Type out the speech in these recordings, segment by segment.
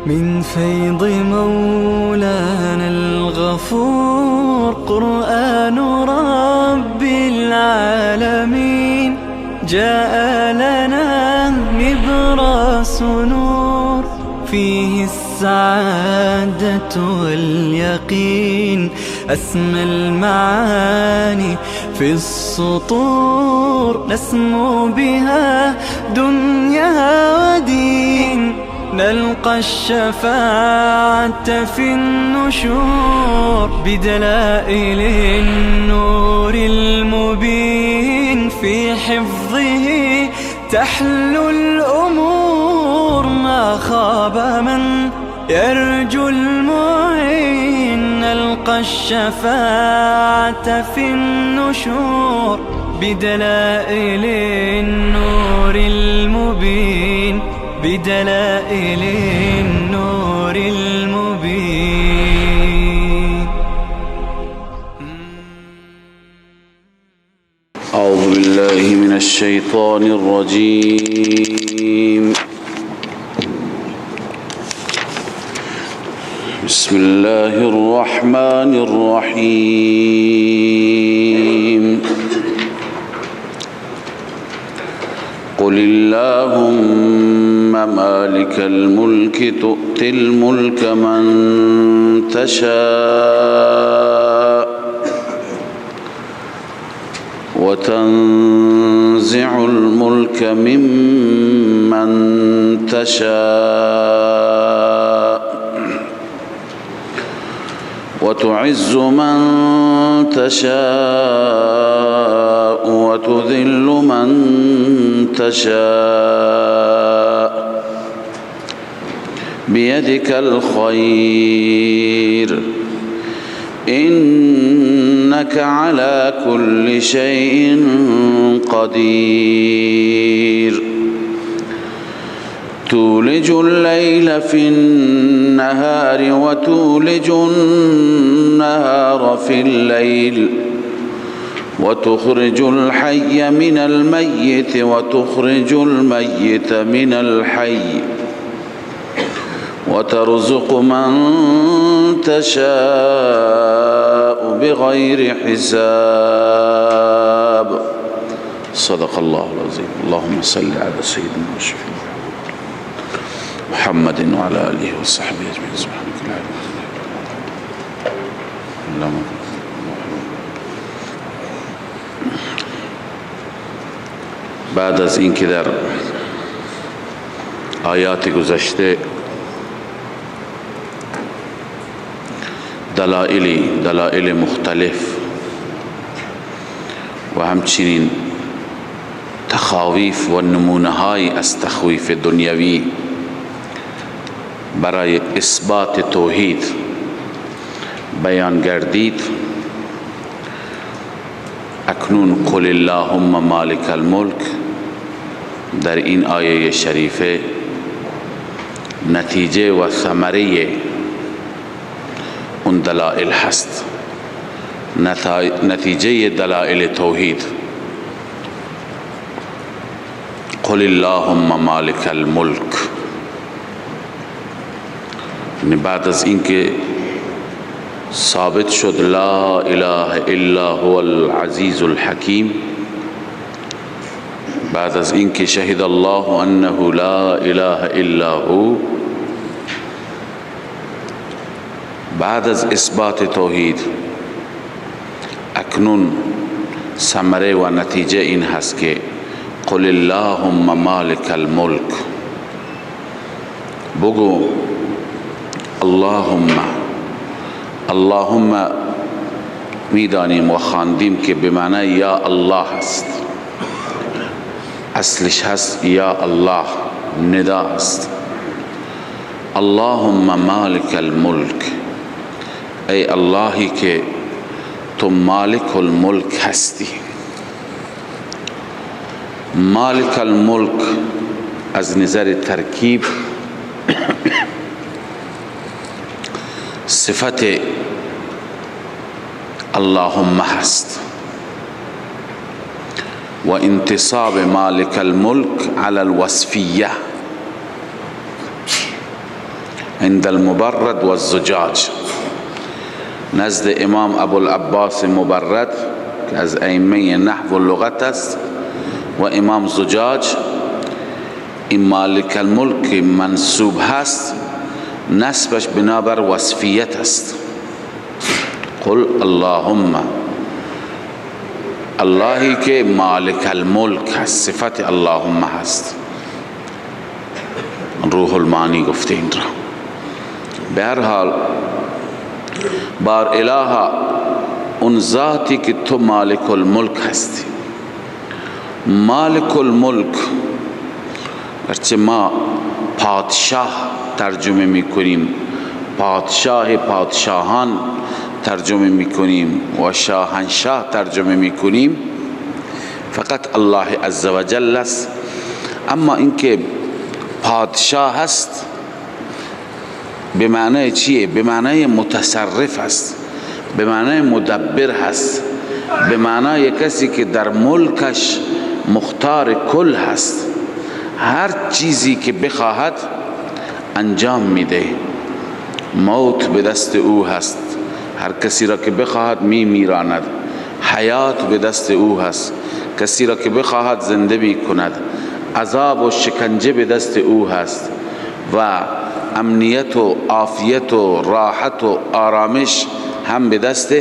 من فيض مولانا الغفور قرآن رب العالمين جاء لنا نبراس نور فيه السعادة واليقين أسمى المعاني في السطور نسمو بها دنيا ودين نلقى الشفاعة في النشور بدلائل النور المبين في حفظه تحلو الأمور ما خاب من يرجو المعين نلقى الشفاعة في النشور بدلائل النور المبين بدلائل النور المبين. أعوذ بالله من الشيطان الرجيم. بسم الله الرحمن الرحيم. قل اللهم مالك الملك تؤتي الملك من تشاء وتنزع الملك ممن تشاء وتعز من تشاء وتذل من تشاء بيدك الخير إنك على كل شيء قدير. تولج الليل في النهار وتولج النهار في الليل وتخرج الحي من الميت وتخرج الميت من الحي وترزق من تشاء بغير حساب. صدق الله العظيم. اللهم صل على سيدنا محمد وعلى آله وصحبه أجمعين. سبحانك اللهم بعد از این که در آیات گذشته دلایل مختلف و همچنین تخاویف و نمونه‌های از تخویف دنیوی برای اثبات توحید بیان گردید، اکنون قل اللهم مالک الملک در این آیه شریفه نتیجه و ثمره اون دلائل هست، نتیجه دلائل توحید. قل اللهم مالک الملک، بعد از اینکه ثابت شد لا اله الا هو العزیز الحکیم، بعد از اینکه شهد الله انه لا اله الا هو، بعد از اثبات توحید اکنون ثمره و نتیجه این هست که قل اللهم مالک الملک، بگو اللهم میدانیم و خواندیم که به معنی یا الله است، اصلش هست یا الله، ندا است. اللهم مالک الملک، ای اللهی که تو مالک الملک هستی. مالک الملک از نظر ترکیب صفت اللهم هست و انتصاب مالک الملک على الوصفیه، عند المبرد و الزجاج. نزد امام ابوالعباس مبرد که از ائمه نحو و لغت است و امام زجاج، این مالک الملک منصوب هست، نسبش بنابر وصفیت است. قل اللهم، اللهی که مالک الملک هست، صفت اللهم هست. روح المانی گفته این را. به هر حال بار الها اون ذاتی که تو مالک الملک هستی. مالک الملک، گرچه ما پادشاه ترجمه میکنیم، پادشاه پادشاهان ترجمه میکنیم و شاهنشاه ترجمه میکنیم، فقط الله عزوجل است. اما اینکه پادشاه هست به معنی چیه؟ به معنی متصرف است، به معنی مدبر هست، به معنی کسی که در ملکش مختار کل هست. هر چیزی که بخواهد انجام میده. موت به دست او هست، هر کسی را که بخواهد میراند. حیات به دست او هست، کسی را که بخواهد زنده میکند. عذاب و شکنجه به دست او هست و امنیت و عافیت و راحت و آرامش هم به دست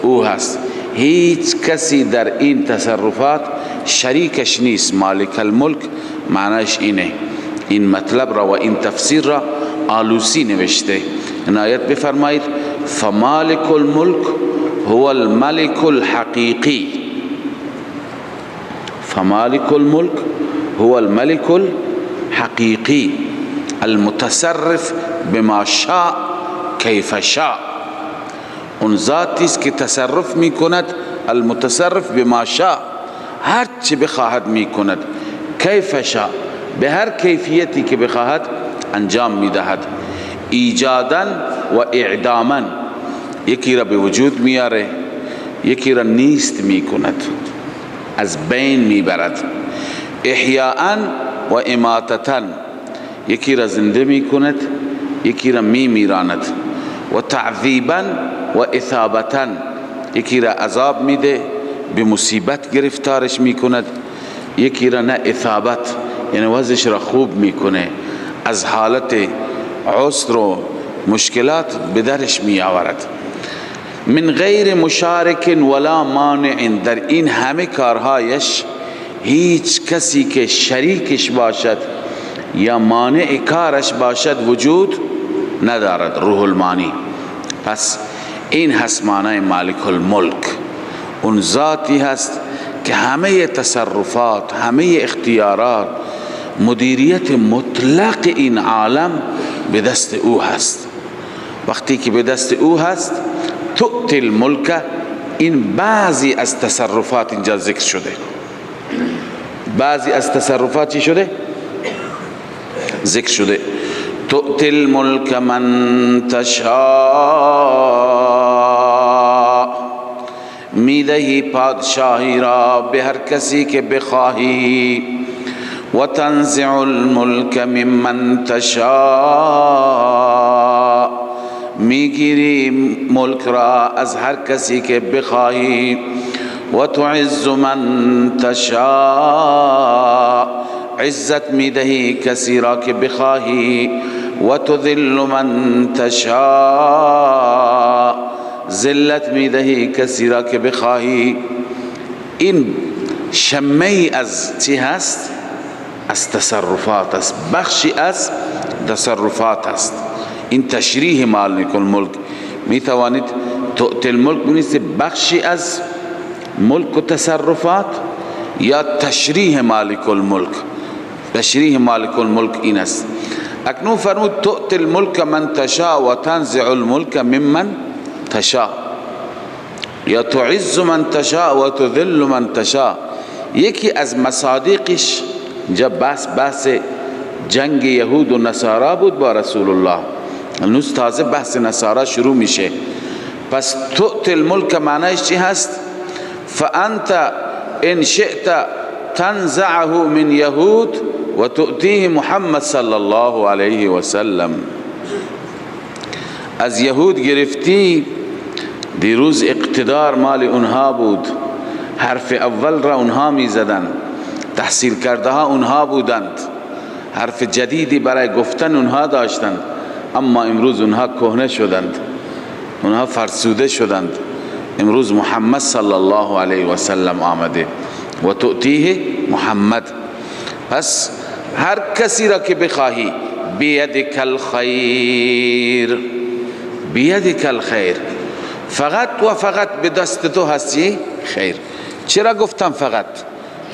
او هست. هیچ کسی در این تصرفات شریکش نیست. مالک الملک معنیش اینه. این مطلب را و این تفسیر را آلوسی نوشته. این آیت بفرمایید فمالک الملک هو الملك الحقیقی. فمالک الملک هو الملك الحقیقی المتصرف بما شاء کیف شاء. اون ذاتی است که تصرف می کند، المتصرف بما شاء، هر چی بخواهد می کند، کیف شاء، به هر کیفیتی که بخواهد انجام می دهد. ایجادا و اعداما، یکی را به وجود میاره، یکی را نیست می کند، از بین می برد. احیاء و اماتتا، یکی را زنده می کند، یکی را می میراند. و تعذیبا و اثابتا، یکی را عذاب میده، به مصیبت گرفتارش می کند، یکی را نه اثابت، یعنی وضعش را خوب میکنه، از حالت عسر و مشکلات به درش می آورد. من غیر مشارک ولا مانع، در این همه کارهایش هیچ کسی که شریکش باشد یا مانع کارش باشد وجود ندارد. روح المانی. پس این هست معنی مالک الملک. اون ذاتی هست که همه تصرفات، همه اختیارات، مدیریت مطلق این عالم به دست او هست. وقتی که به دست او هست تؤتی الملک، این بعضی از تصرفات اینجا ذکر شده. بعضی از تصرفات چی شده؟ ذکر شده. تؤتی الملک من تشاء، میدهی پادشاهی را به هر کسی که بخواهی. و تنزع الملک ممن تشاء، میگیری ملک را از هر کسی که بخواهی. و تعز من تشاء، عزت میدهی کسی را که بخواهی. و تذل من تشاء، ذلت میدهی کسی را که بخواهی. این شمی از چی هست؟ از تصرفات است، بخشی از تصرفات است. این تشریح مالک الملک. می توانید تؤتی الملک بینید بخشی از ملک و تصرفات، یا تشریح مالک الملک. تشریح مالک الملک این است. اکنون فرمود تؤتی الملک من تشاء و تنزع الملک ممن تشاء، یا تعز من تشاء و تذل من تشاء. یکی از مصادیقش جب بحث جنگ یهود و نصارا بود با رسول الله، هنوز تازه بحث نصارا شروع میشه. پس تؤتی الملک معنیش چی هست؟ فانت ان شئت تنزعه من یهود و تؤتیه محمد صلی الله علیه و سلم. از یهود گرفتی دیروز اقتدار مال اونها بود، حرف اول را اونها می زدند، تحصیل کرده ها اونها بودند، حرف جدیدی برای گفتن اونها داشتند، اما امروز اونها کهنه شدند، اونها فرسوده شدند. امروز محمد صلی الله علیه و سلم آمده و تؤتیه محمد. پس هر کسی را که بخواهی بیدک الخیر، بیدک الخیر، فقط و فقط به دست تو هستی خیر. چرا گفتم فقط؟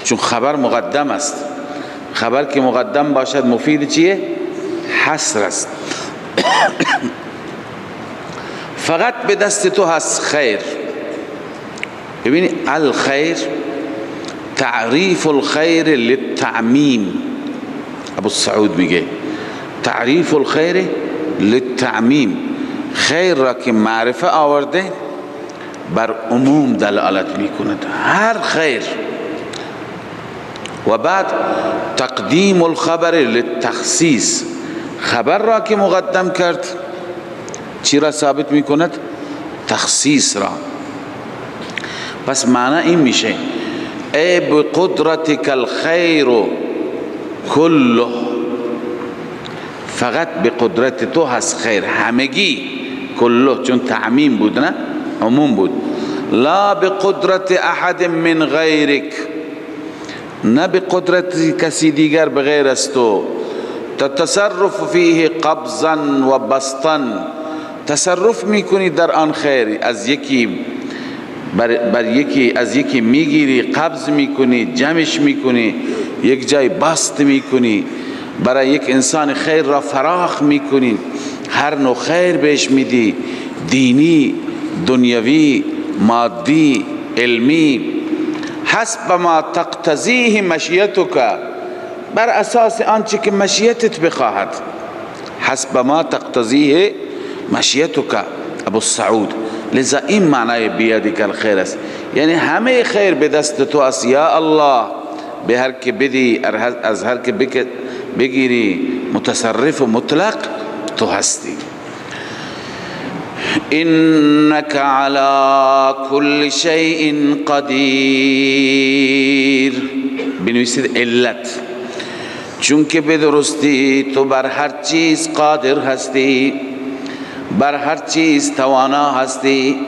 چون خبر مقدم است. خبر که مقدم باشد مفید چیه؟ حصر است. فقط به دست تو هست خیر. ببینی الخیر تعریف الخیر للتعمیم. ابو سعود میگه تعریف الخیر للتعمیم، خیر را که معرفه آورده بر عموم دلالت میکند، هر خیر. و بعد تقدیم الخبر للتخصیص، خبر را که مقدم کرد چی را ثابت میکند؟ تخصیص را. پس معنی این میشه ای بقدرتک الخیر کله، فقط به قدرت تو هست خیر همگی، کله چون تعمیم بود نه عموم بود. لا بقدرت احد من غیرک، نه به قدرت کسی دیگر بغیر از تو. تتصرف فیه قبضا و بسطا، تصرف میکنی در آن خیر، از یکی بر یکی از یکی میگیری، قبض میکنی، جمعش میکنی، یک جای بسط میکنی، برای یک انسان خیر را فراخ میکنی، هر نوع خیر بهش میدی، دینی، دنیوی، مادی، علمی، حسب ما تقتضیه مشیتک، بر اساس آنچه که مشیتت بخواهد. حسب ما تقتضیه مشیتک ابو سعود. لذا این معنای بیدک الخیر است، یعنی همه خیر به دست تو است یا الله، به هر که بدی از هر که بگیری متصرف و مطلق تو هستی. انک علی کل شیء قدیر، بنویسید علت، چون که به درستی تو بر هر چیز قادر هستی، بر هر چیز توانا هستی.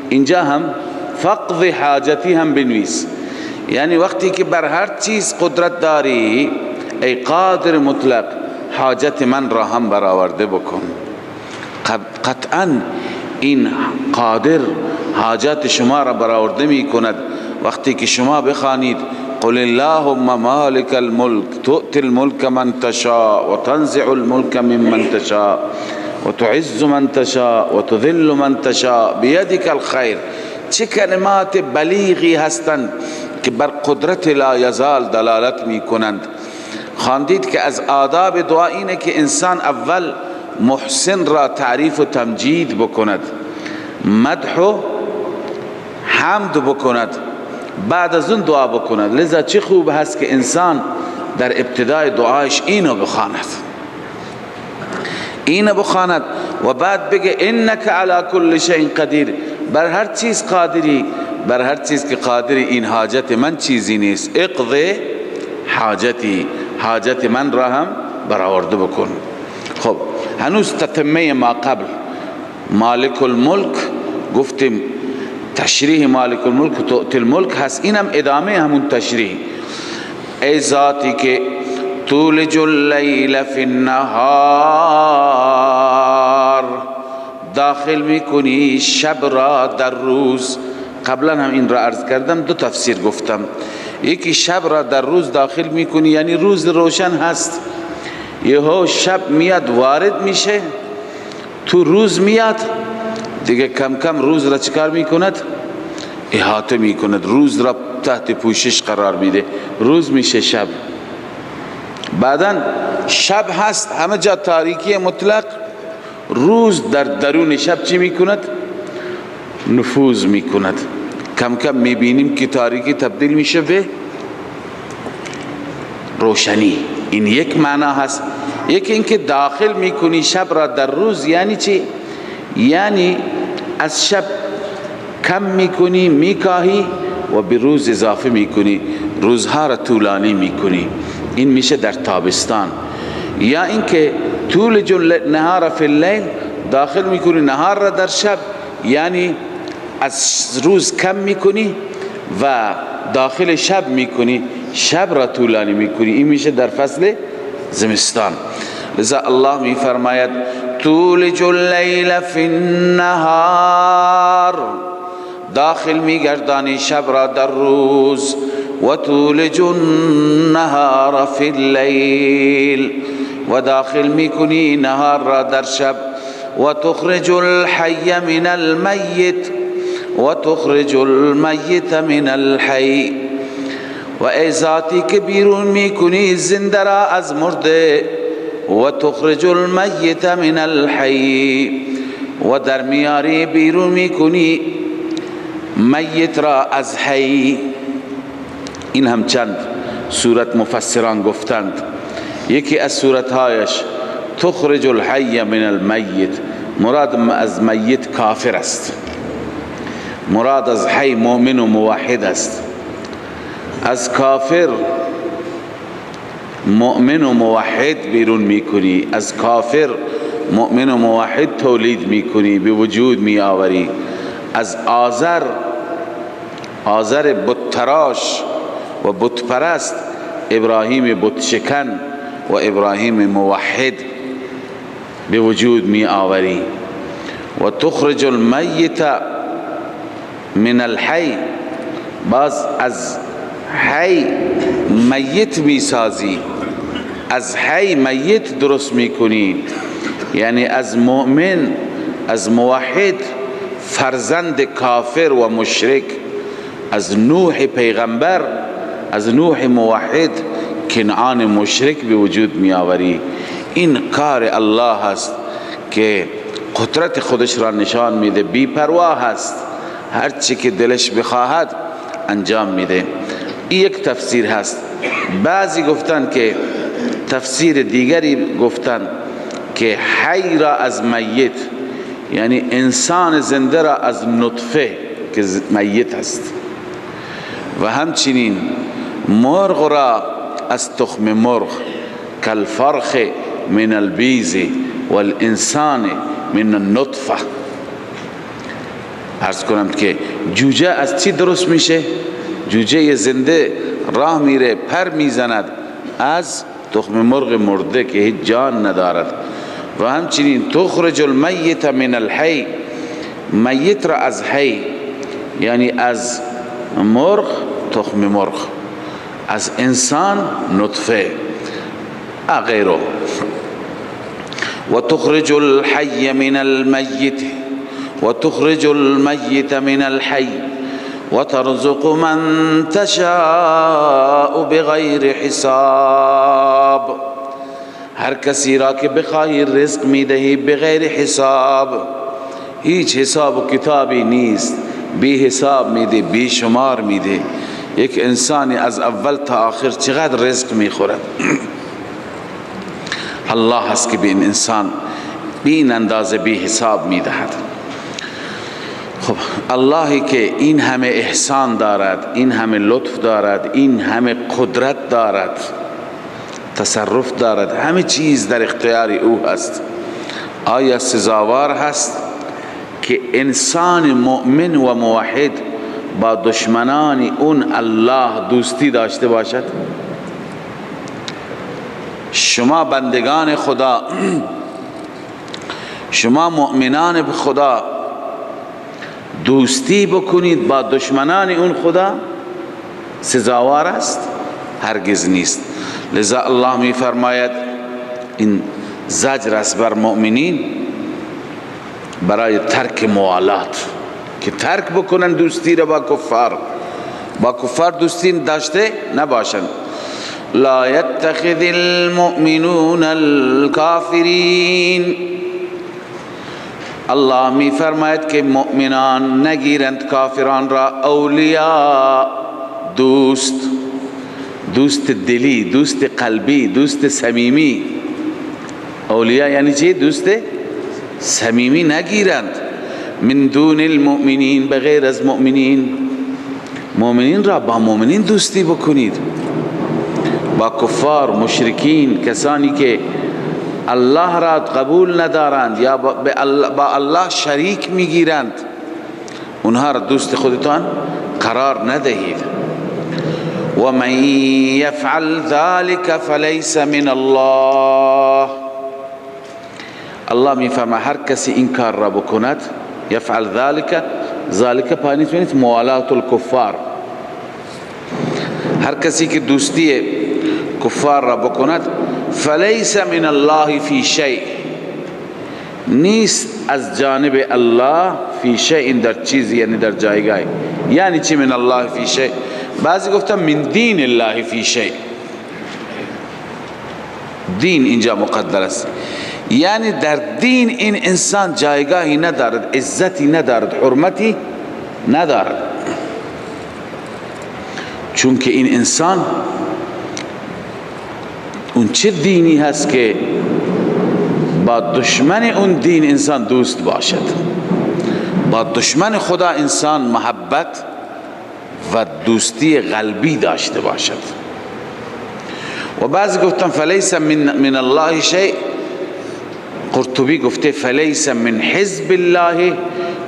اینجا هم فقض حاجتی هم بنویس، یعنی وقتی که بر هر چیز قدرت داری ای قادر مطلق، حاجت من را هم برآورده بکن. قطعا این قادر حاجت شما را برآورده می کند. وقتی که شما بخوانید قل اللهم مالک الملک تؤتی الملک من تشاء و تنزع الملک ممن تشاء و تعز من تشاء و تذل من تشاء بیدک الخیر، چه کلمات بلیغی هستند که بر قدرت لا یزال دلالت می کنند. خواندید که از آداب دعا اینه که انسان اول محسن را تعریف و تمجید بکند، مدح و حمد بکند، بعد از اون دعا بکند. لذا چه خوب هست که انسان در ابتدای دعایش اینو بخواند و بعد بگه انک علی کل شیء قدیر، بر هر چیز قادری، بر هر چیز که قادری، این حاجت من چیزی نیست، اقضی حاجتی، حاجت من را هم برآورده بکن. خب هنوز تتمه ما قبل مالک الملک گفتیم، تشریح مالک الملک و تؤتی الملک هست، اینم ادامه همون تشریح. ای ذاتی که تولج اللیل فی النهار، داخل میکنی شب را در روز. قبلا هم این را عرض کردم، دو تفسیر گفتم. یکی شب را در روز داخل میکنی، یعنی روز روشن هست، یهو شب میاد وارد میشه تو روز میاد دیگه، کم کم روز را چکار میکند؟ احاطه میکند، روز را تحت پوشش قرار میده، روز میشه شب. بعدن شب هست همه جا تاریکی مطلق، روز در درون شب چی میکند؟ نفوذ میکند. کم کم میبینیم که تاریکی تبدیل میشه به روشنی. این یک معنا هست. یکی اینکه داخل میکنی شب را در روز، یعنی چی؟ یعنی از شب کم میکنی، میکاهی و به روز اضافه میکنی، روزها را طولانی میکنی. این میشه در تابستان. یا اینکه تولج النهار فی اللیل، داخل میکنی نهار را در شب، یعنی از روز کم میکنی و داخل شب میکنی، شب را طولانی میکنی. این میشه در فصل زمستان. لذا الله میفرماید تولج اللیل فی النهار، داخل میگردانی شب را در روز، و تولج النهار فی اللیل، و داخل میکنی نهار را در شب، و تخرج الحی من المیت و تخرج المیت من الحی، و ای ذاتی که بیرون میکنی زنده را از مرده، و تخرج المیت من الحی، و در میاری بیرون میکنی میت را از حی. این هم چند صورت مفسران گفتند. یکی از صورتهایش تخرج الحی من المیت، مراد از میت کافر است، مراد از حی مؤمن و موحد است. از کافر مؤمن و موحد بیرون میکنی، از کافر مؤمن و موحد تولید میکنی، به وجود میآوری. از آزر بت تراش و بت پرست ابراهیم بت شکن و ابراهیم موحد به وجود می آوری. و تخرج المیت من الحی، باز از حی میت می سازی، از حی میت درست می کنی. یعنی از مؤمن، از موحد فرزند کافر و مشرک، از نوح پیغمبر، از نوح موحد کنعان مشرک به وجود می آوری. این کار الله هست که قدرت خودش را نشان میده، بی پروا هست، هر چی که دلش بخواهد انجام میده. این یک تفسیر هست. بعضی گفتن که تفسیر دیگری گفتن که حی را از میت، یعنی انسان زنده را از نطفه که میت هست، و همچنین مرغ را از تخم مرغ، کالفرخ من البیض والانسان من النطفه. عرض کنم که جوجه از چی درست میشه؟ جوجه زنده راه میره، پر میزند از تخم مرغ مرده که هیچ جان ندارد. و همچنین تخرج المیت من الحی، میت را از حی، یعنی از مرغ تخم مرغ، از انسان نطفه غیره. و تخرج الحی من المیت و تخرج المیت من الحی و ترزق من تشاء بغیر حساب، هر کسی را که بخواهی رزق میدهی بغیر حساب، هیچ حساب و کتابی نیست، بی حساب میده، بی شمار میده. یک انسانی از اول تا آخر چقدر رزق میخورد، الله هست که به این انسان به این اندازه بی حساب میدهد. خب اللهی که این همه احسان دارد، این همه لطف دارد، این همه قدرت دارد، تصرف دارد، همه چیز در اختیار او هست، آیا سزاوار هست که انسان مؤمن و موحد با دشمنان اون الله دوستی داشته باشد؟ شما بندگان خدا، شما مؤمنان به خدا دوستی بکنید با دشمنان اون خدا سزاوار است؟ هرگز نیست. لذا الله می فرماید این زجر است بر مؤمنین برای ترک موالات، که ترک بکنن دوستی را با کفار، با کفار دوستی داشته نباشند. لا يتخذ المؤمنون الكافرین، الله می فرماید که مؤمنان نگیرند کافران را اولیاء، دوست، دوست دلی، دوست قلبی، دوست صمیمی. اولیاء یعنی چی؟ دوست صمیمی نگیرند. من دون المؤمنین، بغیر از مؤمنین. مؤمنین را با مؤمنین دوستی بکنید، با کفار مشرکین، کسانی که الله را قبول ندارند یا با الله شریک میگیرند، اونها را دوست خودتان قرار ندهید. و من یفعل ذلك فلیس من الله. الله میفرما هر کسی این کار را بکند، یفعل ذلك پایینش ببینید موالات الکفار، هر کسی که دوستی کفار را بکند، فلیس من الله فی شیء، نیست از جانب الله فی شیء، در چیزی یعنی در جایگاه. یعنی چی من الله فی شیء؟ بعضی گفتن من دین الله فی شیء، دین اینجا مقدر است، یعنی در دین این انسان جایگاهی ندارد، عزتی ندارد، حرمتی ندارد، چون که این انسان اون چه دینی هست که با دشمن اون دین انسان دوست باشد، با دشمن خدا انسان محبت و دوستی قلبی داشته باشد. و بعضی گفتن فلیس من الله شیء، قرطبی گفته فلیس من حزب الله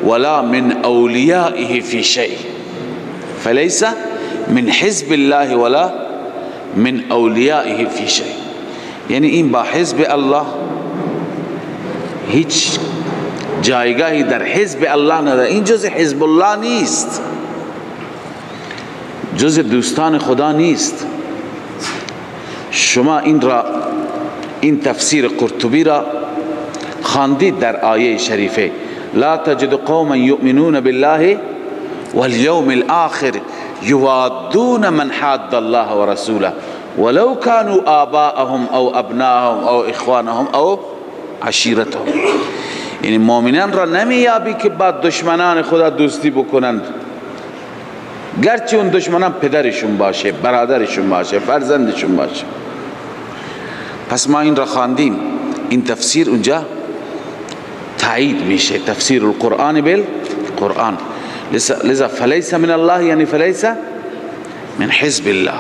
ولا من اولیائه فی شیء، فلیس من حزب الله ولا من اولیائه فی شیء، یعنی این با حزب الله هیچ جایگاهی در حزب الله نداره، این جز حزب الله نیست، جز دوستان خدا نیست. شما این تفسیر قرطبی را خواندید در آیه شریفه، لا تجد قوما یؤمنون بالله والیوم الاخر یوادون من حاد الله ورسوله ولو كانوا آباءهم او ابناءهم او اخوانهم او عشیرتهم. یعنی مؤمنان را نمیابی که با دشمنان خدا دوستی بکنند، گرچه اون دشمنان پدرشون باشه، برادرشون باشه، فرزندشون باشه. پس ما این را خواندیم، این تفسیر اونجا تایید میشه، تفسیر القرآن بالقرآن. لذا فلیس من الله یعنی فلیس من حزب الله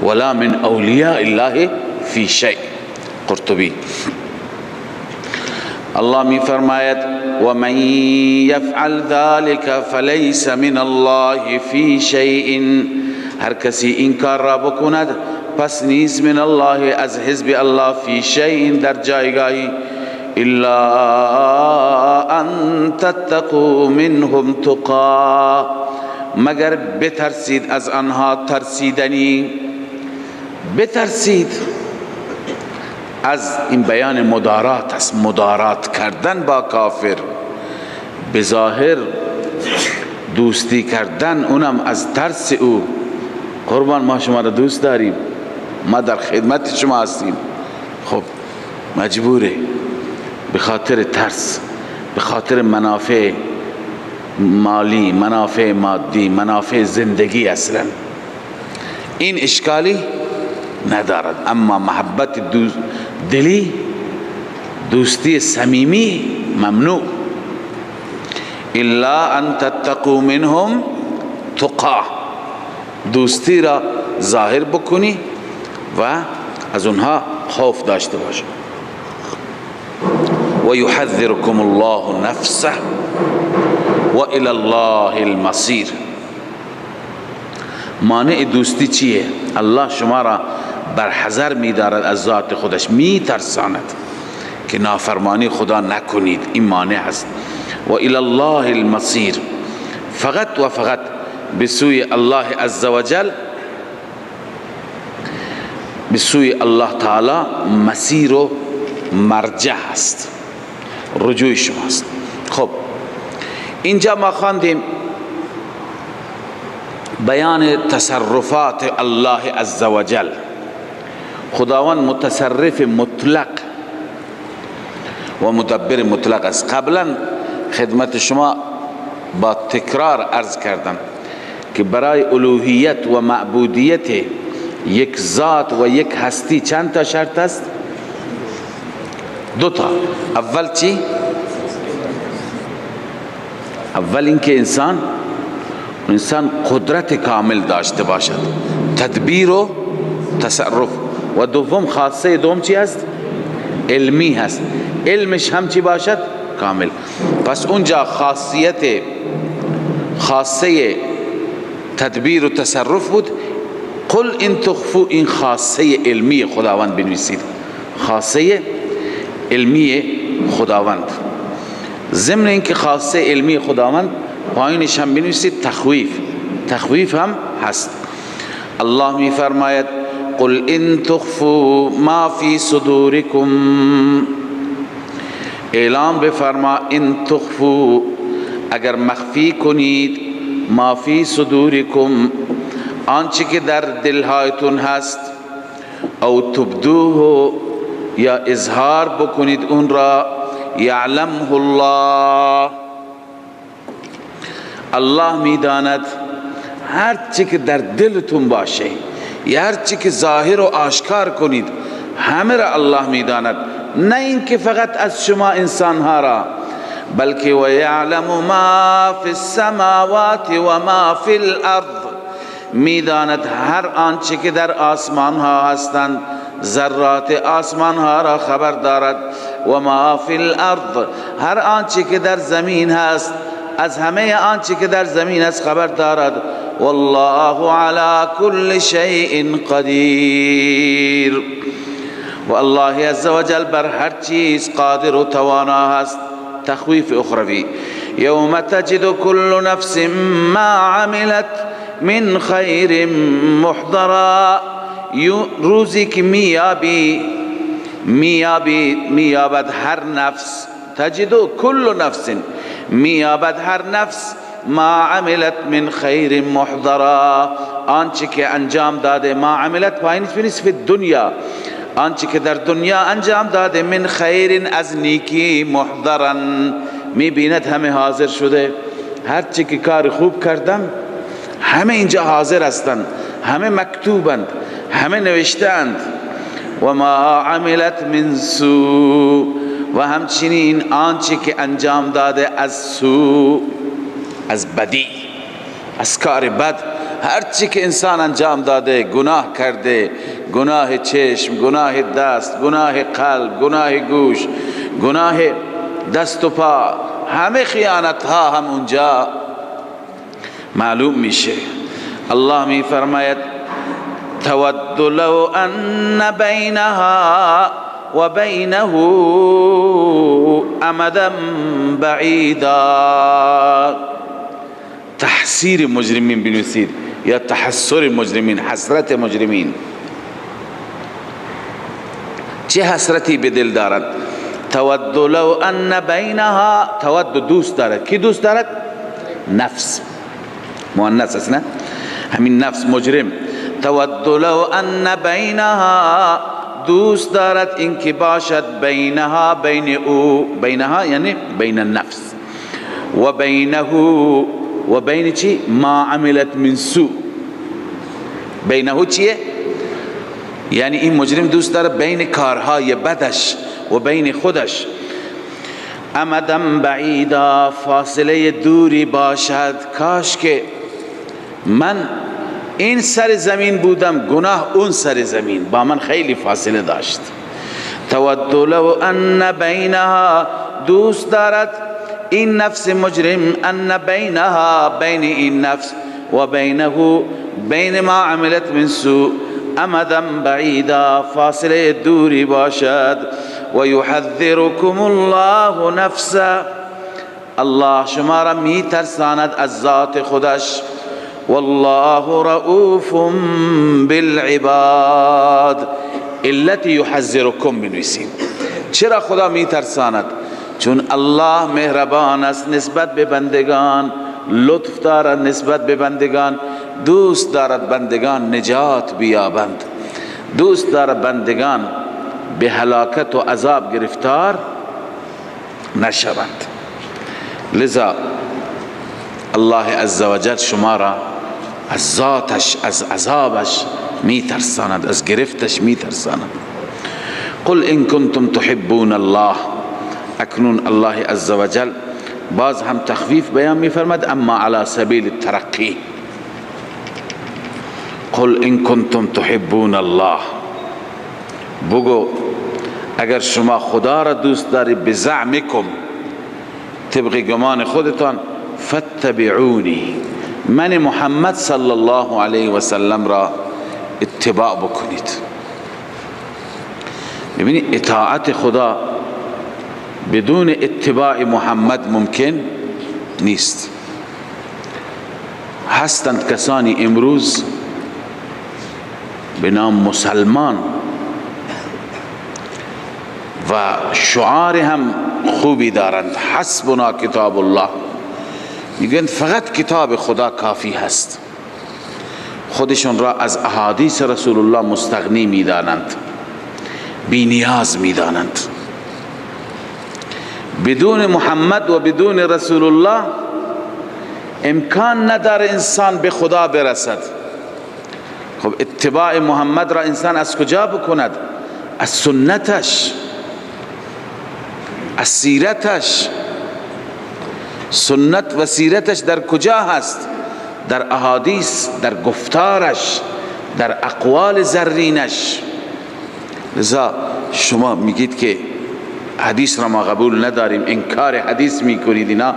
ولا من اولیاء الله فی شیء. قرطبی. الله می فرماید و من یفعل ذلك فلیس من الله فی شیء، هر کسی این کار را بکند پس نیز من الله از حزب الله فی شیء در جایگاهی، الا ان تتقوا منهم تقا، مگر بترسید از آنها ترسیدنی. بترسید از این بیان مدارات است، مدارات کردن با کافر، بظاهر دوستی کردن، اونم از ترس او. قربان ما شما را دوست داریم، ما در خدمت شما هستیم، خب مجبوره به خاطر ترس، به خاطر منافع مالی، منافع مادی، منافع زندگی اصلا این اشکالی ندارد. اما محبت دلی، دوستی صمیمی ممنوع. الا ان تتقوا منهم تقا، دوستی را ظاهر بکنی و از اونها خوف داشته باشی. و یحذرکم الله نفسه و الی الله المصیر. مانع دوستی چیه؟ الله شما را برحذر می‌دارد از ذات خودش، می‌ترساند که نافرمانی خدا نکنید، این مانع هست. و الی الله المصیر، فقط و فقط به سوی الله عزوجل، به سوی الله تعالی مسیر و مرجع است، رجوع شماست. خب اینجا ما خواندیم بیان تصرفات الله عزوجل. خداوند متصرف مطلق و مدبر مطلق است. قبلا خدمت شما با تکرار عرض کردم که برای الوهیت و معبودیت یک ذات و یک هستی چند تا شرط است؟ 2 تا. اول چی؟ اول اینکه انسان قدرت کامل داشته باشد، تدبیر و تصرف. و دوم خاصه دوم چی هست؟ علمی هست، علمش هم چی باشد؟ کامل. پس اونجا خاصه تدبیر و تصرف بود. قل ان تخفوا، این خاصه علمی خداوند بنویسید، خاصه علمی خداوند. ضمن اینکه خاصه علمی خداوند پایینش هم بنویسید تخویف هم هست. الله می فرماید قل ان تخفوا ما فی صدورکم، اعلام بفرما ان تخفوا، اگر مخفی کنید، ما فی صدورکم، آنچه که در دلهایتون هست، او تبدوه، یا اظهار بکنید اون را، یعلمه الله، الله میداند. هر چی که در دلتون باشه، یا هر چی که ظاهر و آشکار کنید، همه را الله میداند. نه اینکه فقط از شما انسانها را، بلکه و یعلم ما فی السماوات و ما فی الارض، میداند هر آنچه که در آسمان ها هستند، ذرات آسمان ها را خبر دارد. و ما فی الارض، هر آنچه که در زمین هست، از همه آنچه که در زمین است خبر دارد. والله علی کل شیء قدیر، و الله عز وجل بر هر چیز قادر و توانا هست. تخویف اخروی، یوم تجد کل نفس ما عملت من خیر محضرا، روزی که میابد هر نفس، تجد کل نفس، میابد هر نفس، ما عملت من خیر محضرا، آنچه که انجام داده، ما عملت پایینش بنویس فی دنیا، آنچه که در دنیا انجام داده، من خیر، از نیکی، محضرا، میبیند همه حاضر شده. هر چی که کار خوب کردم همه اینجا حاضر هستند، همه مکتوبند، همه نوشتند. و ما عملت من سوء، و همچنین آنچه که انجام داده از سوء، از بدی، از کار بد، هر چی که انسان انجام داده، گناه کرده، گناه چشم، گناه دست، گناه قلب، گناه گوش، گناه دست و پا، همه خیانت ها هم اونجا معلوم میشه. الله می فرماید تود لو ان بینها و بینه امدا بعیدا، تحسیر مجرمین بنویسید یا تحسر مجرمین، حسرت مجرمین. چه حسرتی به دل دارد؟ تود لو ان بینها، تود دوست دارد. کی دوست دارد؟ نفس، مؤنث است نه، همین نفس مجرم. تود لو ان بینها، دوست دارد اینکه باشد بینها، بین او، بینها یعنی بین النفس، و بینه، و بین چی؟ ما عملت من سوء، بینه چیه؟ یعنی این مجرم دوست داره بین کارهای بدش و بین خودش امدا بعیدا، فاصله دوری باشد. کاش که من این سر زمین بودم، گناه اون سر زمین با من خیلی فاصله داشت. تود لو ان بینها، دوست دارد این نفس مجرم، ان بینها، بین این نفس، و بینه، بین ما عملت من سوء، امدا بعیدا، فاصله دوری باشد. و یحذرکم الله نفسه، الله شما را می ترساند از ذات خودش. والله رؤوف بالعباد، علت یحذرکم بنویسید. چرا خدا می ترساند؟ چون الله مهربان است نسبت به بندگان، لطف دارد نسبت به بندگان، دوست دارد بندگان نجات بیابند، دوست دارد بندگان به هلاکت و عذاب گرفتار نشوند. لذا الله عزوجل شما را از ذاتش، از عذابش میترساند، از گرفتش میترساند. قل ان کنتم تحبون الله، اکنون الله عزوجل باز هم تخفیف بیان میفرمد اما على سبیل الترقی. قل ان کنتم تحبون الله، بگو اگر شما خدا را دوست دارید، بزعمکم، طبق گمان خودتان، فاتبعونی، من محمد صلی الله علیه و سلم را اتباع بکنید. ببینید اطاعت خدا بدون اتباع محمد ممکن نیست. هستند کسانی امروز به نام مسلمان و شعار هم خوبی دارند، حسبنا کتاب الله، میگن فقط کتاب خدا کافی هست. خودشون را از احادیث رسول الله مستغنی میدانند، بی نیاز میدانند. بدون محمد و بدون رسول الله امکان نداره انسان به خدا برسد. خب اتباع محمد را انسان از کجا بکند؟ از سنتش، از سیرتش. سنت و سیرتش در کجا هست؟ در احادیث، در گفتارش، در اقوال زرینش. لذا شما میگید که حدیث را ما قبول نداریم، انکار حدیث میکنید، اینا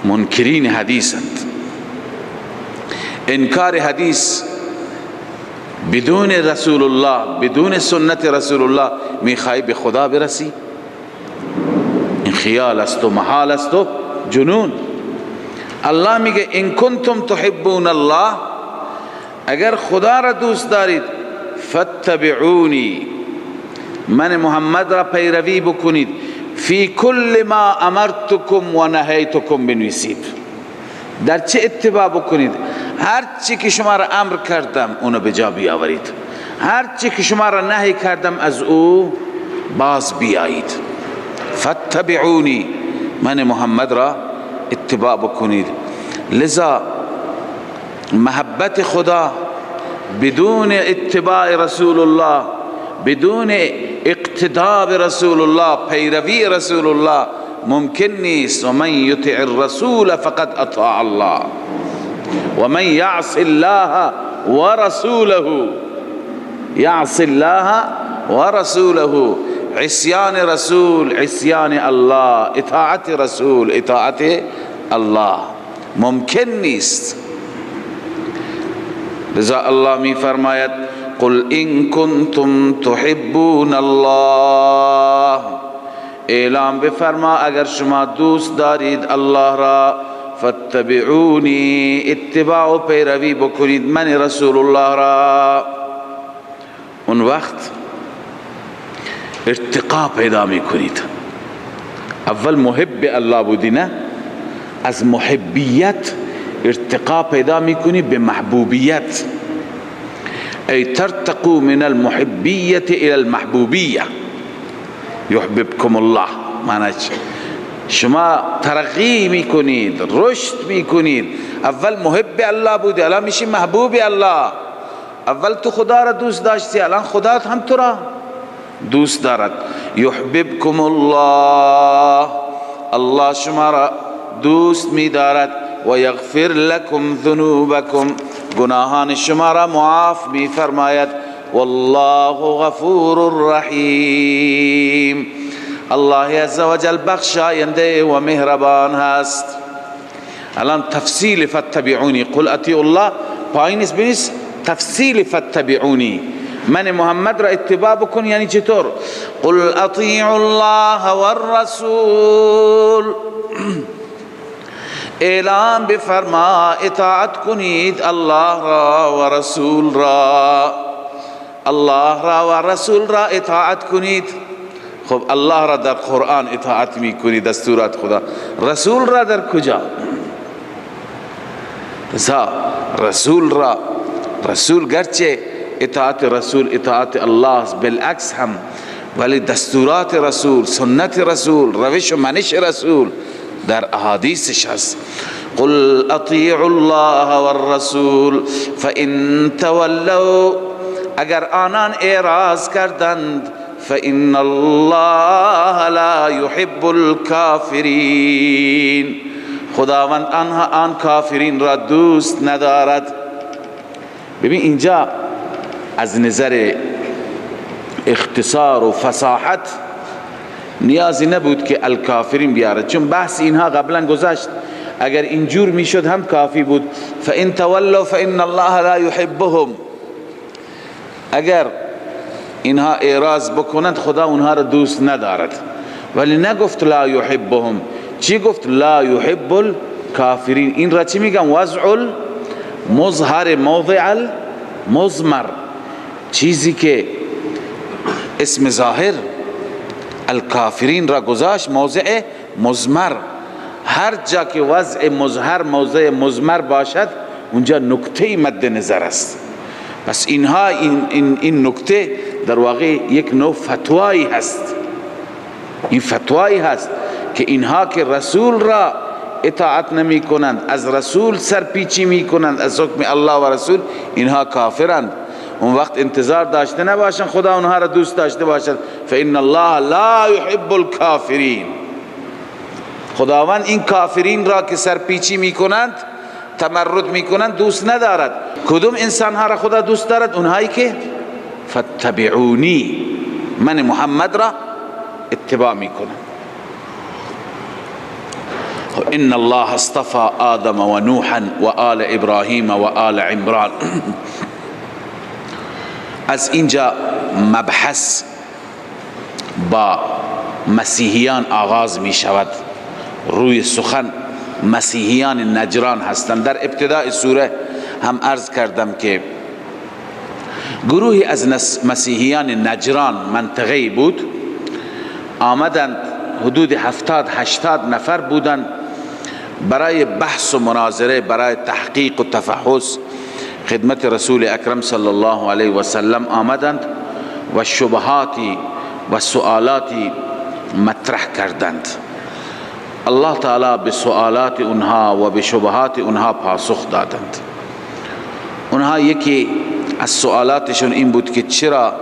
منکرین حدیثند. انکار حدیث بدون رسول الله، بدون سنت رسول الله، میخوای به خدا برسی؟ این خیال است و محال است و جنون. الله میگه ان کنتم تحبون الله، اگر خدا را دوست دارید، فاتبعونی، من محمد را پیروی بکنید، فی کل ما امرتکم و نهیتکم بنویسید. در چه اتباع بکنید؟ هر چی که شما را امر کردم اونو به جا بیاورید، هر چی که شما را نهی کردم از او باز بیایید. فاتبعونی، من محمد را اتباع بکنید. لذا محبت خدا بدون اتباع رسول الله، بدون اقتداء رسول الله، پیروی رسول الله ممکن نیست. و من یطع الرسول فقد اطاع الله و من یعص الله و رسوله، یعص الله و رسوله، عصیان رسول، عصیان الله، اطاعت رسول، اطاعت الله ممکن نیست. لذا الله می فرماید قل ان کنتم تحبون الله، اعلام بفرما اگر شما دوست دارید الله را، فاتبعونی، اتباع و پیروی بکنید من رسول الله را. اون وقت ارتقا پیدا میکنید. اول محب الله بودی، نه؟ از محبیت ارتقا پیدا میکنی به محبوبیت. ای ترتقو من المحبیت الى المحبوبیه یحببکم الله. معنی شما ترقی میکنید، رشد میکنید. اول محب الله بودی، الان میشی محبوب الله. اول تو خدا را دوست داشتی، الان خدا هم تو را دوست دارد. یحببکم الله، الله شما را دوست می‌دارد. و یغفر لکم ذنوبکم، گناهان شما را معاف می‌فرماید. والله غفور رحیم، الله عزوجل بخشاینده و مهربان هست. الان تفصیل فاتبعونی، قل اطیعوا الله پایینش بنویس تفصیل فاتبعونی، من محمد را اتباع بکن. یعنی چطور؟ قل اطیعوا الله والرسول، اعلام بفرما اطاعت کنید الله را و رسول را، الله را و رسول را اطاعت کنید. خب الله را در قرآن اطاعت میکنی، دستورات خدا. رسول را در کجا؟ رسول را، رسول گرچه اطاعت رسول اطاعت الله بالعکس هم، ولی دستورات رسول، سنت رسول، روش و منش رسول در احادیثش هست. قل اطیعوا الله والرسول فان تولوا، اگر آنان اعراض کردند، فإن الله لا يحب الكافرین. خداوند آن کافرین را دوست ندارد. ببین اینجا از نظر اختصار و فصاحت نیازی نبود که الکافرین بیارد، چون بحث اینها قبلا گذشت. اگر اینجور میشد هم کافی بود. فإن تولوا فإن الله لا يحبهم. اگر اینها اعراض بکنند خدا اونها را دوست ندارد، ولی نگفت لا يحبهم. چی گفت؟ لا يحب الکافرین. این را چی میگن؟ وضع المظهر موضع المضمر. چیزی که اسم ظاهر الکافرین را گذاشت موضع مضمر. هر جا که وضع مظهر موضع مضمر باشد اونجا نکته مد نظر است. پس اینها این نکته در واقع یک نوع فتوایی هست. این فتوایی هست که اینها که رسول را اطاعت نمی کنند، از رسول سرپیچی می کنند، از حکم الله و رسول، اینها کافرند. اون وقت انتظار داشته نباشن خدا اونها را دوست داشته باشد. فإن الله لا يحب الكافرین. خداوند این کافرین را که سرپیچی می کنند، تمرد می کنند، دوست ندارد. کدوم انسان ها را خدا دوست دارد؟ اونهایی که فاتبعونی، من محمد را اتباع می کنند. ان الله اصطفى آدم و نوحا و آل ابراهیم و آل عمران. از اینجا مبحث با مسیحیان آغاز می شود. روی سخن مسیحیان نجران هستند. در ابتدای سوره هم عرض کردم که گروهی از مسیحیان نجران منطقه‌ای بود، آمدند، حدود 70-80 نفر بودند، برای بحث و مناظره، برای تحقیق و تفحص خدمت رسول اکرم صلی الله علیه و سلم آمدند و شبهاتی و سوالاتی مطرح کردند. الله تعالی به سوالات اونها و به شبهات اونها پاسخ دادند. اونها یکی از سوالاتشون این بود که چرا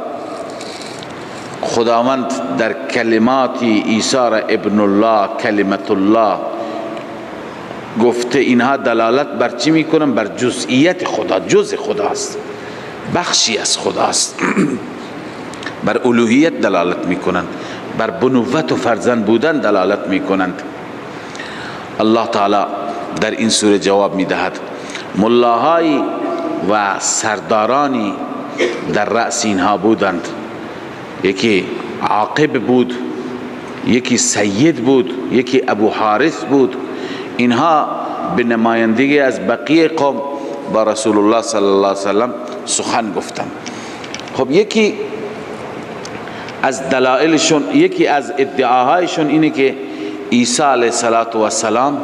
خداوند در کلماتی عیسی را ابن الله، کلمت الله گفته، اینها دلالت بر چی میکنن؟ بر جزئیت خدا، جز خداست، بخشی از خداست. بر الوهیت دلالت میکنند، بر بنوت و فرزند بودن دلالت میکنند. الله تعالی در این سوره جواب میدهد. ملاهای و سردارانی در رأس اینها بودند. یکی عاقب بود، یکی سید بود، یکی ابو حارث بود. اینها به نمایندگی از بقیه قوم با رسول الله صلی الله علیه وسلم سخن گفتند. خب یکی از دلائلشون، یکی از ادعاهایشون اینه که عیسی علیه السلام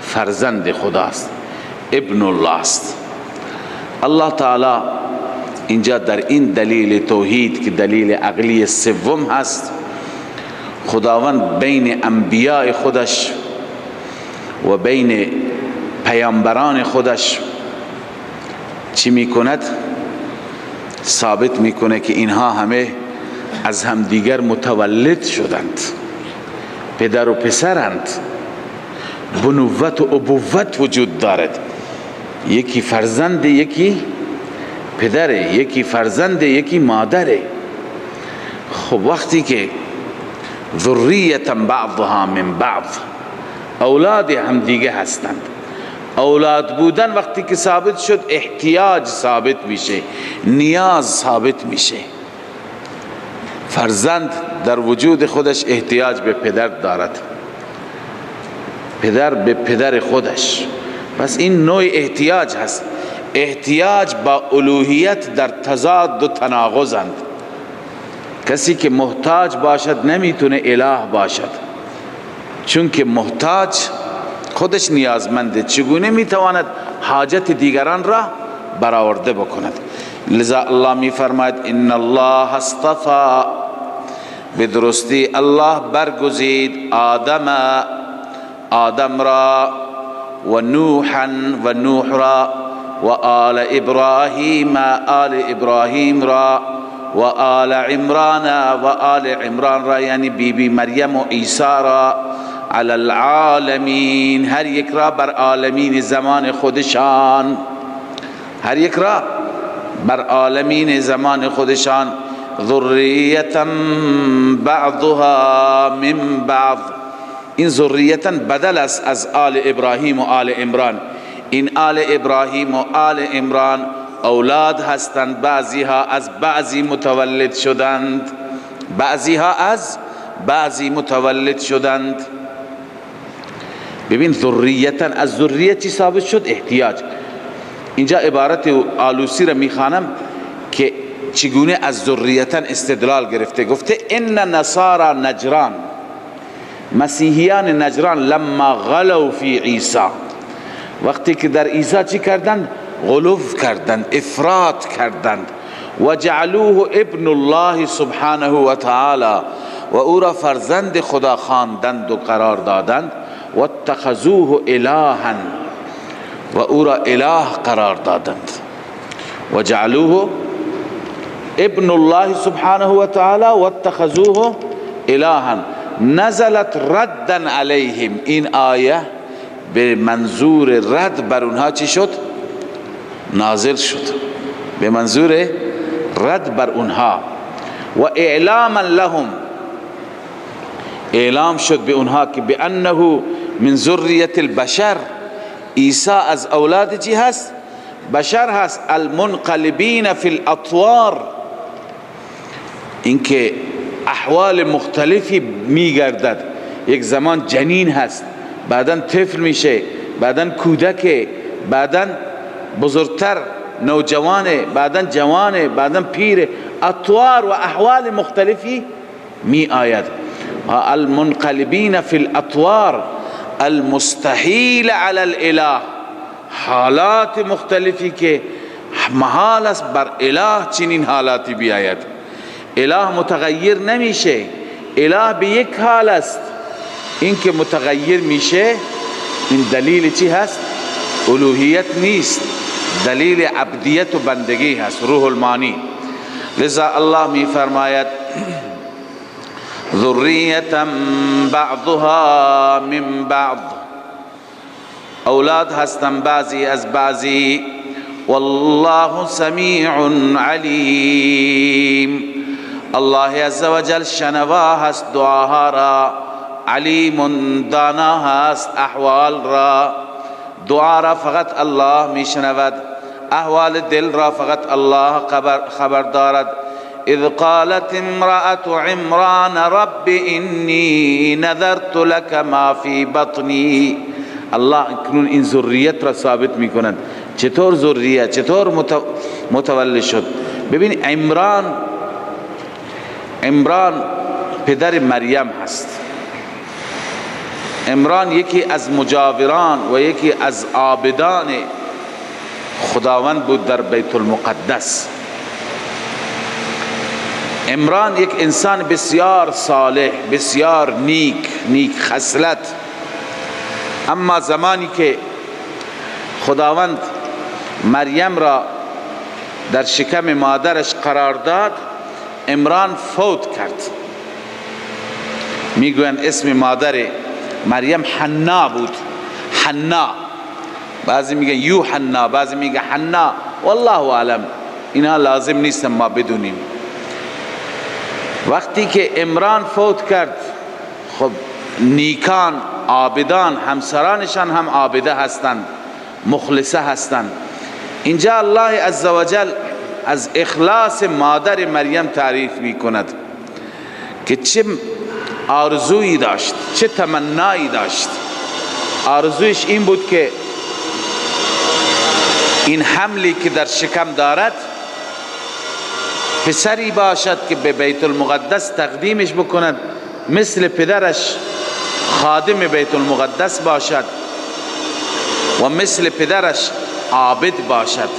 فرزند خداست، ابن الله است. الله تعالی اینجا در این دلیل توحید که دلیل عقلی سوم هست، خداوند بین انبیاء خودش و بین پیامبران خودش چی میکند؟ ثابت میکنه که اینها همه از همدیگر متولد شدند، پدر و پسرند، بنوت و ابوت وجود دارد. یکی فرزند، یکی پدره، یکی فرزند، یکی مادره. خب وقتی که ذریة بعضها من بعض، اولاد هم دیگه هستند، اولاد بودن وقتی که ثابت شد احتیاج ثابت میشه، نیاز ثابت میشه. فرزند در وجود خودش احتیاج به پدر دارد، پدر به پدر خودش. پس این نوع احتیاج هست. احتیاج با الوهیت در تضاد و تناقضند. کسی که محتاج باشد نمیتونه اله باشد، چون که محتاج خودش نیازمنده، چگونه میتواند حاجت دیگران را برآورده بکند؟ لذا الله میفرماید ان الله اصطفى، بدرستی الله برگزید آدم را و نوحا و نوح را و آل ابراهیم را و آل عمران و آل عمران را یعنی بی مریم و عیسی را علی العالمین هر یک را بر عالمین زمان خودشان، هر یک را بر عالمین زمان خودشان، ذریتا بعضها من بعض. این ذریتا بدل است از آل ابراهیم و آل عمران. این آل ابراهیم و آل عمران اولاد هستند، بعضی ها از بعضی متولد شدند، بعضی ها از بعضی متولد شدند. ببین ذریتا، از ذریه چی ثابت شد؟ احتیاج. اینجا عبارت آلوسی را میخوانم که چگونه از ذریتا استدلال گرفته. گفته ان نصارى نجران، مسیحیان نجران، لما غلوا فی عیسی، وقتی که در عیسی چی کردند؟ غلو کردند، افراط کردند. و جعلوه ابن الله سبحانه و تعالی، و او را فرزند خدا خواندند و قرار دادند. و اتخذوه الها، و او را اله قرار دادند. و جعلوه ابن الله سبحانه و تعالی و اتخذوه الها. نزلت ردا علیهم، این آیه به منظور رد بر اونها چی شد؟ نازل شد، به منظور رد بر اونها. و اعلاما لهم، اعلام شد به اونها که بانه من ذریه البشر، عیسی از اولاد چی هست؟ بشر هست. المنقلبین فی الاطوار، اینکه احوال مختلفی میگردد. یک زمان جنین هست، بعداً طفل میشه، بعداً کودک، بعداً بزرگتر نوجوانه، بعداً جوانه، بعداً پیر. اطوار و احوال مختلفی می آید. المنقلبین فی الاطوار المستحیل علی الاله، حالات مختلفی که محال است بر اله چنین حالاتی بیاید. اله متغیر نمیشه، اله به یک حال است. این که متغیر میشه این دلیل چی هست؟ الوهیت نیست، دلیل عبدیت و بندگی هست، روح المانی. لذا الله می فرماید ذریتا بعضها من بعض، اولاد هستن بعضی از بعضی. والله سمیع علیم، الله عزوجل شنوا هست دعاها را، علیم دانا هست احوال را. دعا را فقط الله می شنود، احوال دل را فقط الله خبر دارد. اذ قالت امرأة عمران رب انی نذرت لك ما فی بطنی. الله کنون این ذریت را ثابت می کند. چطور ذریت، چطور متولد شد؟ ببین عمران پدر مریم هست. عمران یکی از مجاوران و یکی از عابدان خداوند بود در بیت المقدس. عمران یک انسان بسیار صالح، بسیار نیک خصلت. اما زمانی که خداوند مریم را در شکم مادرش قرار داد، عمران فوت کرد. میگوین اسم مادر مریم حنا بود، حنا. بعضی میگن یوحنا، بعضی میگن حنا، والله اعلم، اینها لازم نیست ما بدونیم. وقتی که عمران فوت کرد، خب نیکان عابدان همسرانشان هم عابده هستند، مخلصه هستند. اینجا الله عزوجل از اخلاص مادر مریم تعریف می کند که چه آرزویی داشت، چه تمنایی داشت. آرزویش این بود که این حملی که در شکم دارد پسری باشد که به بیت المقدس تقدیمش بکند، مثل پدرش خادم بیت المقدس باشد و مثل پدرش عابد باشد،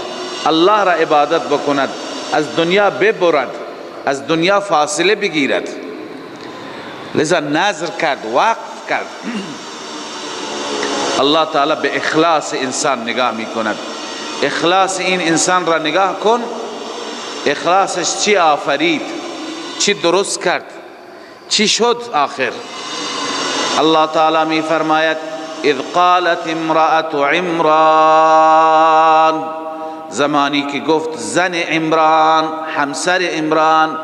الله را عبادت بکند، از دنیا ببرد، از دنیا فاصله بگیرد. لذا نذر کرد، وقف کرد. الله تعالی به اخلاص انسان نگاه می کند. اخلاص این انسان را نگاه کن اخلاصش چی آفرید، چی درست کرد، چی شد آخر. الله تعالی می فرماید اذ قالت امرأة عمران، زمانی که گفت زن عمران، همسر عمران،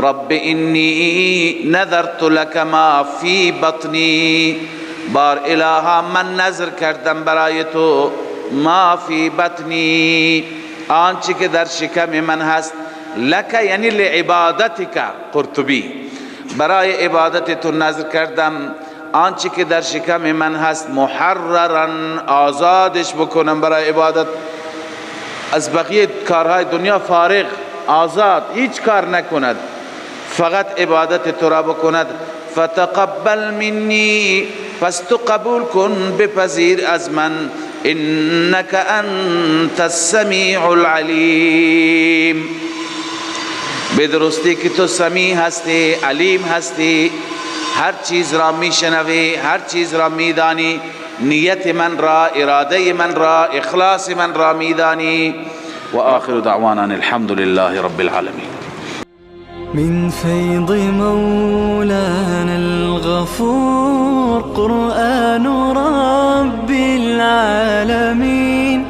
رب انی نذرت لك ما فی بطنی، بار الها من نظر کردم برای تو ما فی بطنی، آنچه که در شکم من هست، لک یعنی لعبادتک، قرطبی برای عبادت تو نظر کردم آنچه که در شکم من هست، محررا آزادش بکنم برای عبادت، از بقیه کارهای دنیا فارغ، آزاد، هیچ کار نکند، فقط عبادت تو را بکند. فتقبل منی، پس تو قبول کن، بپذیر از من، انک انت السمیع العلیم، بدرستی که تو سمیع هستی، علیم هستی، هر چیز را میشنوی، هر چیز را میدانی، نیت من را، اراده من را، اخلاص من را میدانی. و آخر دعوانا الحمد لله رب العالمين. من فيض مولانا الغفور قرآن رب العالمين،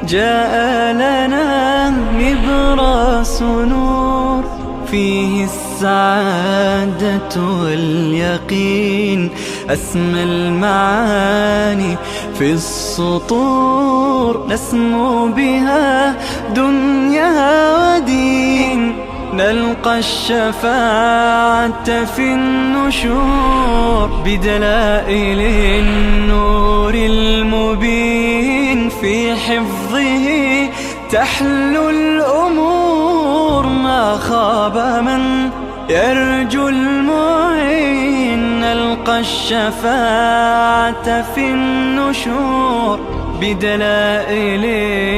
جاء لنا نبراس نور فيه السعادة واليقين، أسمى المعاني في السطور، نسمو بها دنيا ودين، نلقى الشفاعة في النشور بدلائل النور المبين، في حفظه تحلو الأمور، ما خاب من يرجو المعين، نلقى الشفاعة في النشور بدلائل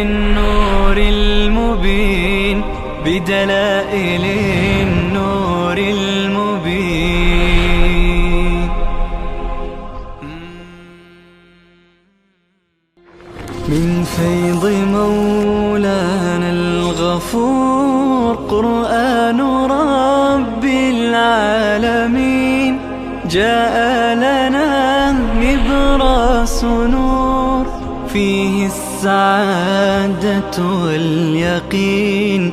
النور المبين، بدلائل النور المبين. من فيض مولانا الغفور قرآن رب العالمين، جاء لنا نبراس نور فيه السعادة واليقين.